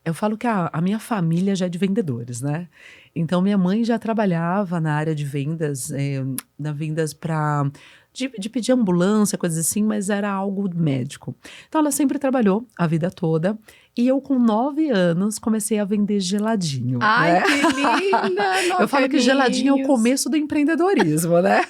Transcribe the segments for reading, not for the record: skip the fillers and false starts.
Eu falo que a minha família já é de vendedores, né? Então, minha mãe já trabalhava na área de vendas, na vendas para de pedir ambulância, coisas assim, mas era algo médico. Então, ela sempre trabalhou a vida toda. E eu, com 9 anos, comecei a vender geladinho, Ai, né? que linda! Eu 9 falo que geladinho é o aninhos. começo do empreendedorismo, né?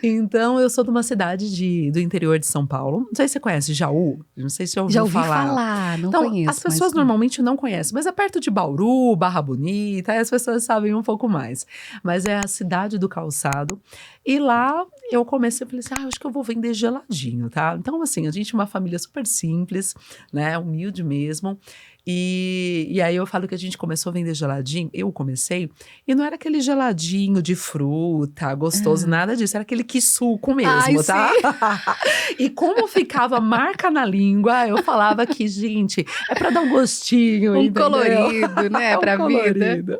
Então, eu sou de uma cidade do interior de São Paulo. Não sei se você conhece Jaú, não sei se você já Já ouviu ouvi falar. falar, não Então, as conheço, pessoas mas normalmente não conhecem, mas é perto de Bauru, Barra Bonita, aí as pessoas sabem um pouco mais. Mas é a cidade do calçado. E lá eu comecei, eu falei assim, acho que eu vou vender geladinho, tá? Então, assim, a gente é uma família super simples, né? Humilde mesmo. E aí eu falo que a gente começou a vender geladinho, eu comecei, e não era aquele geladinho de fruta, gostoso, nada disso, era aquele que suco Ai, mesmo, tá? sim. E como ficava marca na língua, eu falava que, gente, é pra dar um gostinho, Um entendeu? colorido, né, Um pra vida. colorido.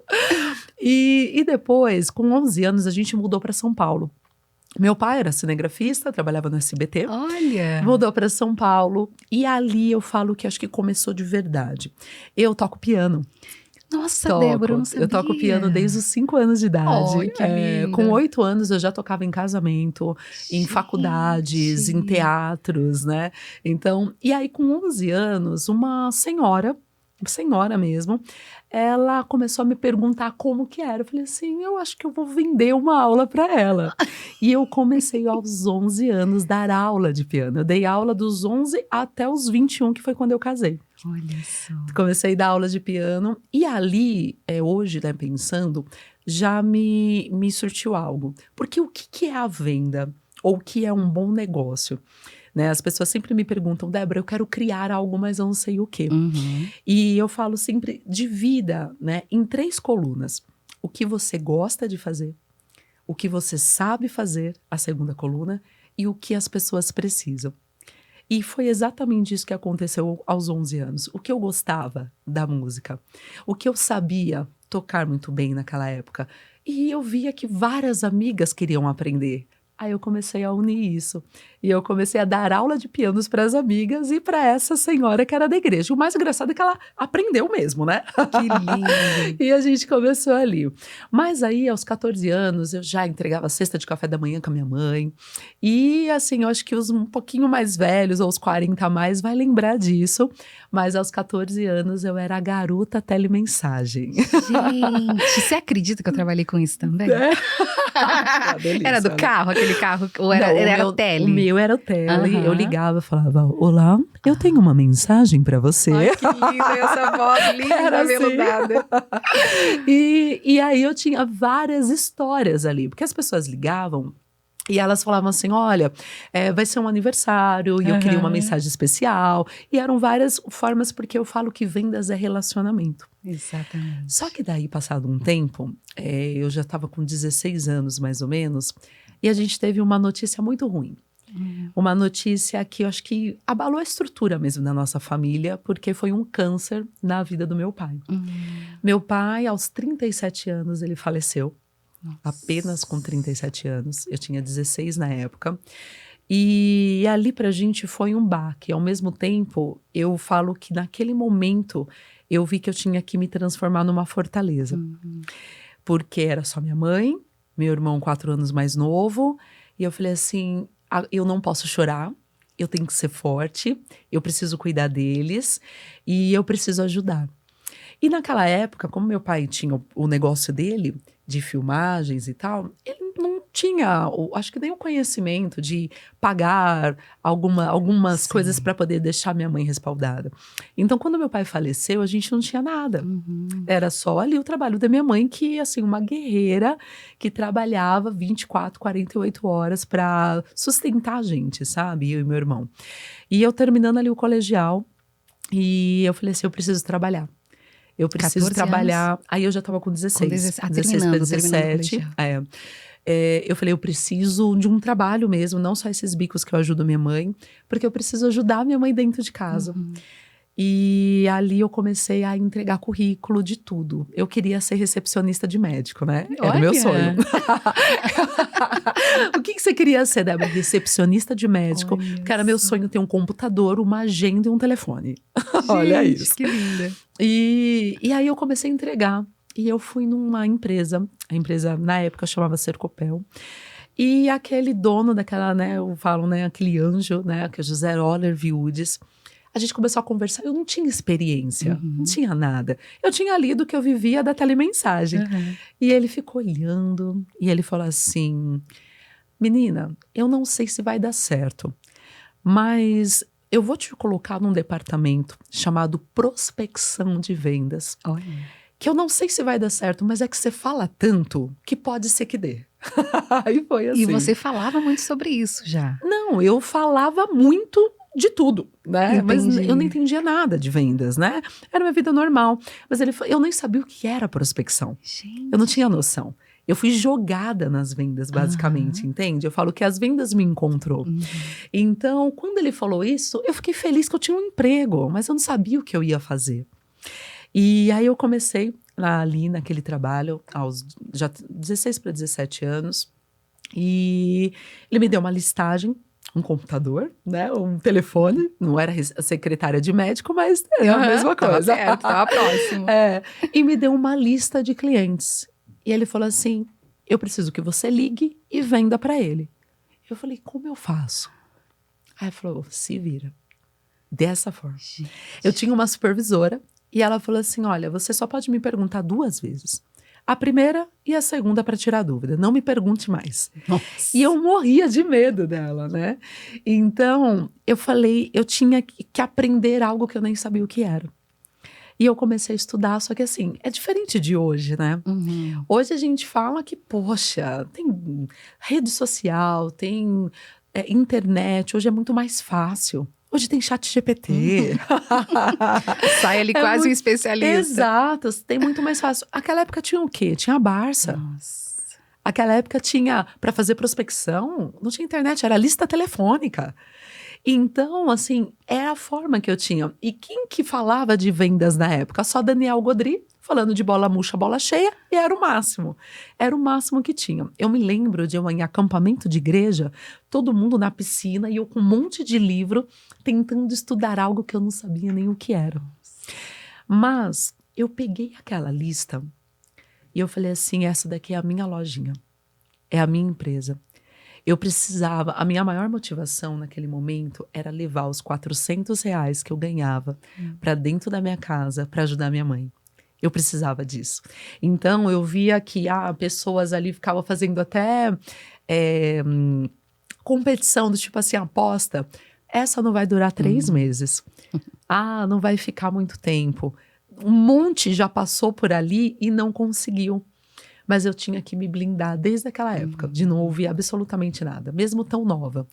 E depois, com 11 anos, a gente mudou para São Paulo. Meu pai era cinegrafista, trabalhava no SBT, Olha, mudou para São Paulo e ali eu falo que acho que começou de verdade. Eu toco piano, nossa, Débora, eu não eu toco piano desde sabia. os 5 anos de Ai, idade. que Com linda. 8 anos eu já tocava em casamento, em faculdades, em Gente. teatros, né? Então, e aí com 11 anos, uma senhora mesmo, ela começou a me perguntar como que era. Eu falei assim, eu acho que eu vou vender uma aula para ela. E eu comecei aos 11 anos dar aula de piano. Eu dei aula dos 11 até os 21, que foi quando eu casei. Olha só. Comecei a dar aula de piano e ali, hoje, né, pensando, já me surtiu algo. Porque o que que é a venda? Ou o que é um bom negócio? Né? As pessoas sempre me perguntam, Débora, eu quero criar algo, mas eu não sei o quê. Uhum. E eu falo sempre, divida, né, em 3 colunas. O que você gosta de fazer, o que você sabe fazer, a segunda coluna, e o que as pessoas precisam. E foi exatamente isso que aconteceu aos 11 anos. O que eu gostava da música, o que eu sabia tocar muito bem naquela época. E eu via que várias amigas queriam aprender. Aí eu comecei a unir isso. E eu comecei a dar aula de pianos para as amigas e para essa senhora que era da igreja. O mais engraçado é que ela aprendeu mesmo, né? Que lindo. E a gente começou ali. Mas aí, aos 14 anos, eu já entregava a cesta de café da manhã com a minha mãe. E assim, eu acho que os um pouquinho mais velhos, ou os 40 a mais, vai lembrar disso. Mas aos 14 anos, eu era a garota telemensagem. Gente, você acredita que eu trabalhei com isso também? Uma delícia, Era do né? carro, aquele carro, ou era, Não, era o tele? meu era o tele. Eu Aham. ligava e falava, olá, eu tenho uma mensagem para você. Ai, que linda essa voz, linda, Era assim. veludada. E aí eu tinha várias histórias ali, porque as pessoas ligavam e elas falavam assim, olha, vai ser um aniversário e eu queria uma Aham. mensagem especial. E eram várias formas, porque eu falo que vendas é relacionamento. Exatamente. Só que daí, passado um tempo, eu já estava com 16 anos mais ou menos, e a gente teve uma notícia muito ruim. Uma notícia que eu acho que abalou a estrutura mesmo da nossa família, porque foi um câncer na vida do meu pai. Meu pai, aos 37 anos, ele faleceu. Apenas com 37 anos. Eu tinha 16 na época. E ali pra gente foi um baque. Ao mesmo tempo, eu falo que naquele momento eu vi que eu tinha que me transformar numa fortaleza. Porque era só minha mãe, meu irmão 4 anos mais novo. E eu falei assim, eu não posso chorar. Eu tenho que ser forte. Eu preciso cuidar deles. E eu preciso ajudar. E naquela época, como meu pai tinha o negócio dele, de filmagens e tal, ele não tinha, acho que nem o conhecimento de pagar algumas coisas para poder deixar minha mãe respaldada. Então, quando meu pai faleceu, a gente não tinha nada. Era só ali o trabalho da minha mãe, que, assim, uma guerreira que trabalhava 24, 48 horas para sustentar a gente, sabe? Eu e meu irmão. E eu terminando ali o colegial, e eu falei assim, eu preciso trabalhar. Eu preciso 14 trabalhar. Aí eu já estava com 16. Com 16, 16 para terminando o 17. colegial. Eu falei, eu preciso de um trabalho mesmo, não só esses bicos que eu ajudo minha mãe, porque eu preciso ajudar minha mãe dentro de casa. E ali eu comecei a entregar currículo de tudo. Eu queria ser recepcionista de médico, né? Era o meu sonho. O que você queria ser, Débora? Recepcionista de médico. Olha Porque era meu só. sonho ter um computador, uma agenda e um telefone. Gente, Olha isso. que linda. E aí eu comecei a entregar. E eu fui numa empresa. A empresa, na época, chamava Sercopel. E aquele dono daquela, né? Eu falo, né? Aquele anjo, né? Que é José Oller Viudes. A gente começou a conversar, eu não tinha experiência, não tinha nada. Eu tinha lido que eu vivia da telemensagem. E ele ficou olhando, e ele falou assim, menina, eu não sei se vai dar certo, mas eu vou te colocar num departamento chamado prospecção de vendas. Olha. Que eu não sei se vai dar certo, mas é que você fala tanto que pode ser que dê. Aí foi assim. E você falava muito sobre isso já. Não, eu falava muito de tudo, né? Entendi. Mas eu não entendia nada de vendas, né? Era uma vida normal. Mas eu nem sabia o que era prospecção. Gente. Eu não tinha noção. Eu fui jogada nas vendas, basicamente, entende? Eu falo que as vendas me encontrou. Então, quando ele falou isso, eu fiquei feliz que eu tinha um emprego, mas eu não sabia o que eu ia fazer. E aí eu comecei ali naquele trabalho, aos já 16 para 17 anos. E ele me deu uma listagem, um computador, né, um telefone, não era a secretária de médico, mas era a mesma coisa. Tava próximo. E me deu uma lista de clientes. E ele falou assim, eu preciso que você ligue e venda para ele. Eu falei, como eu faço? Aí ele falou, se vira. Dessa forma. Gente. Eu tinha uma supervisora e ela falou assim, olha, você só pode me perguntar 2 vezes. A primeira e a segunda para tirar dúvida. Não me pergunte mais. Nossa. E eu morria de medo dela, né? Então, eu falei, eu tinha que aprender algo que eu nem sabia o que era. E eu comecei a estudar, só que assim, é diferente de hoje, né? Hoje a gente fala que, poxa, tem rede social, tem internet, hoje é muito mais fácil. Hoje tem chat GPT. Sai ali quase um especialista. Exato, tem muito mais fácil. Aquela época tinha o quê? Tinha a Barça. Nossa. Aquela época tinha, para fazer prospecção, não tinha internet, era lista telefônica. Então, assim, era a forma que eu tinha. E quem que falava de vendas na época? Só Daniel Godry, falando de bola murcha, bola cheia, e era o máximo. Era o máximo que tinha. Eu me lembro de eu em acampamento de igreja, todo mundo na piscina, e eu com um monte de livro, tentando estudar algo que eu não sabia nem o que era. Mas eu peguei aquela lista e eu falei assim, essa daqui é a minha lojinha, é a minha empresa. Eu precisava, a minha maior motivação naquele momento era levar os R$ 400 que eu ganhava para dentro da minha casa para ajudar minha mãe. Eu precisava disso. Então, eu via que pessoas ali ficavam fazendo até competição do tipo assim, aposta, essa não vai durar 3 meses. Não vai ficar muito tempo. Um monte já passou por ali e não conseguiu. Mas eu tinha que me blindar desde aquela época, de não ouvir absolutamente nada, mesmo tão nova.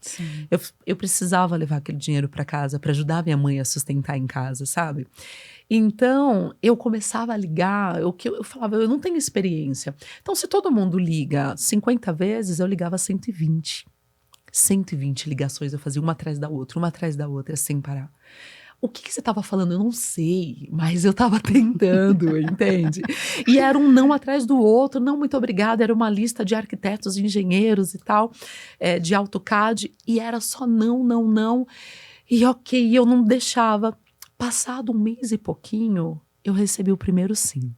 Eu precisava levar aquele dinheiro para casa para ajudar minha mãe a sustentar em casa, sabe? Então, eu começava a ligar, eu falava, eu não tenho experiência. Então, se todo mundo liga 50 vezes, eu ligava 120. 120 ligações eu fazia uma atrás da outra, sem parar. O que você estava falando? Eu não sei, mas eu estava tentando, entende? E era um não atrás do outro, não, muito obrigada, era uma lista de arquitetos, engenheiros e tal, de AutoCAD, e era só não, não, não, e ok, eu não deixava. Passado 1 mês e pouquinho, eu recebi o primeiro sim.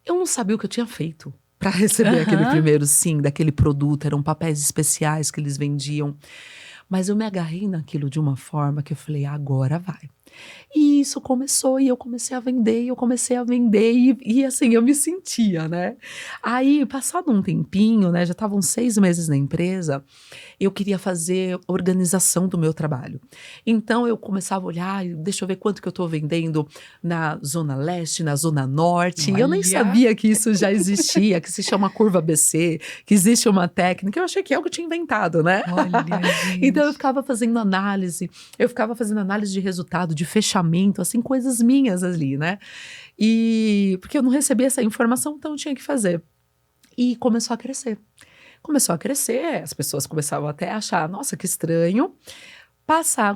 Eu não sabia o que eu tinha feito para receber aquele primeiro sim, daquele produto, eram papéis especiais que eles vendiam. Mas eu me agarrei naquilo de uma forma que eu falei, agora vai. E isso começou, e eu comecei a vender, e assim, eu me sentia, né? Aí, passado um tempinho, né, já estavam 6 meses na empresa, eu queria fazer organização do meu trabalho. Então, eu começava a olhar, deixa eu ver quanto que eu estou vendendo na Zona Leste, na Zona Norte. Olha. Eu nem sabia que isso já existia, que se chama curva ABC, que existe uma técnica. Eu achei que é algo que eu tinha inventado, né? Olha, gente. Então, eu ficava fazendo análise de resultado, de fechamento, assim, coisas minhas ali, né? E porque eu não recebia essa informação, então eu tinha que fazer. E começou a crescer, as pessoas começavam até a achar, nossa, que estranho,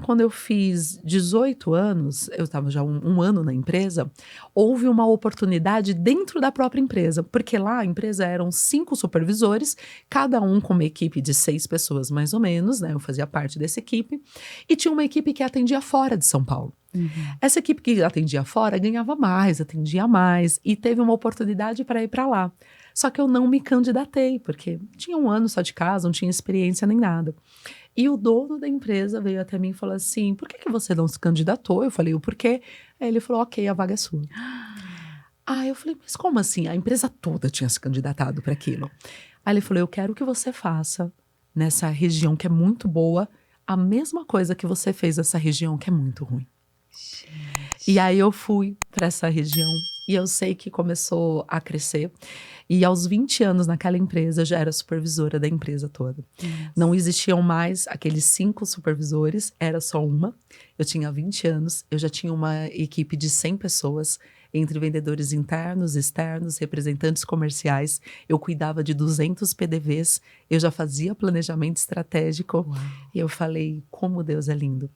Quando eu fiz 18 anos, eu estava já um ano na empresa, houve uma oportunidade dentro da própria empresa, porque lá a empresa eram 5 supervisores, cada um com uma equipe de 6 pessoas mais ou menos, né? Eu fazia parte dessa equipe, e tinha uma equipe que atendia fora de São Paulo. Essa equipe que atendia fora ganhava mais, atendia mais, e teve uma oportunidade para ir para lá. Só que eu não me candidatei, porque tinha um ano só de casa, não tinha experiência nem nada. E o dono da empresa veio até mim e falou assim, por que você não se candidatou? Eu falei, o porquê? Aí ele falou, ok, a vaga é sua. Aí eu falei, mas como assim? A empresa toda tinha se candidatado para aquilo. Aí ele falou, eu quero que você faça nessa região que é muito boa, a mesma coisa que você fez nessa região que é muito ruim. E aí eu fui para essa região e eu sei que começou a crescer. E aos 20 anos naquela empresa, eu já era supervisora da empresa toda. Não existiam mais aqueles 5 supervisores, era só uma. Eu tinha 20 anos, eu já tinha uma equipe de 100 pessoas, entre vendedores internos, externos, representantes comerciais. Eu cuidava de 200 PDVs, eu já fazia planejamento estratégico. Uau. E eu falei, como Deus é lindo.